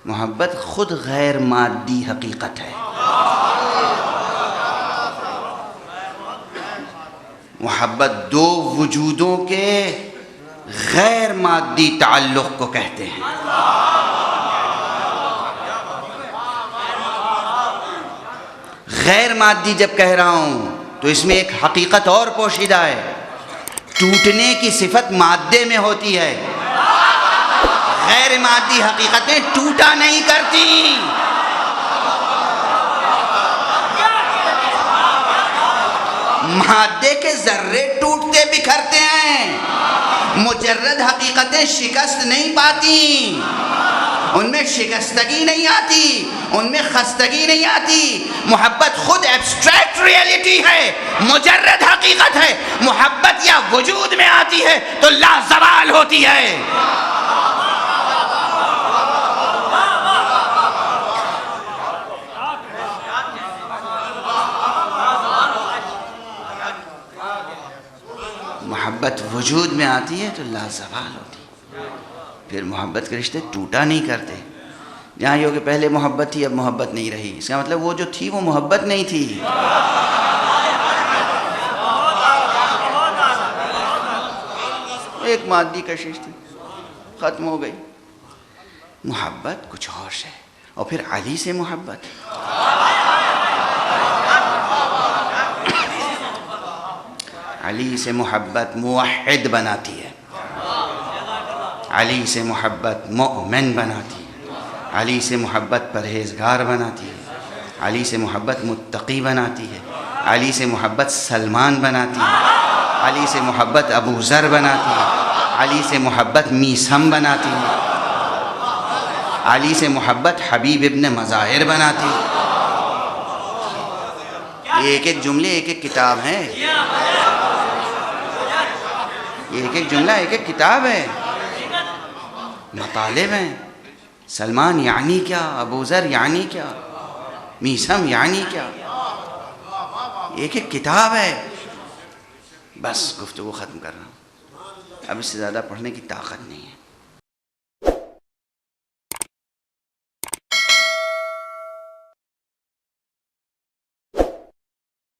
मोहब्बत खुद गैर मादी हकीकत है। मोहब्बत दो वजूदों के गैर मादी ताल्लुक़ को कहते हैं। गैर मादी जब कह रहा हूं तो इसमें एक हकीकत और पोशीदा है। टूटने की सिफत मादे में होती है, गैर मादी हकीकतें टूटा नहीं करती। मादे के जर्रे टूटते बिखरते हैं, मुजर्रद हकीकतें शिकस्त नहीं पाती, उनमें शिकस्तगी नहीं आती, उनमें खस्तगी नहीं आती। मोहब्बत खुद एब्स्ट्रैक्ट रियलिटी है, मुजर्रद हकीकत है। मोहब्बत या वजूद में आती है तो लाजवाल होती है। मोहब्बत वजूद में आती है तो लाजवाल होती है। फिर मोहब्बत के रिश्ते टूटा नहीं करते। जहाँ ये हो कि पहले मोहब्बत थी अब मोहब्बत नहीं रही, इसका मतलब वो जो थी वो मोहब्बत नहीं थी। एक मादी कशिश थी, ख़त्म हो गई। मोहब्बत कुछ और है। और फिर अली से मोहब्बत, अली से मोहब्बत मुवहिद बनाती है, अली से मोहब्बत मोमिन बनाती है, अली से मोहब्बत परहेज़गार बनाती है, अली से मोहब्बत मुत्तकी बनाती है, अली से मोहब्बत सलमान बनाती है, अली से मोहब्बत अबू ज़र बनाती है, अली से मोहब्बत मीसम बनाती है, अली से मोहब्बत हबीब इब्न मज़ाहिर बनाती है। एक एक जुमले एक एक किताब है, एक एक जुमला एक एक किताब है, मतालिब हैं। सलमान यानी क्या, अबू ज़र यानी क्या, मीसम यानी क्या, एक एक किताब है। बस गुफ्तगू ख़त्म कर रहा हूँ, अब इससे ज़्यादा पढ़ने की ताकत नहीं है।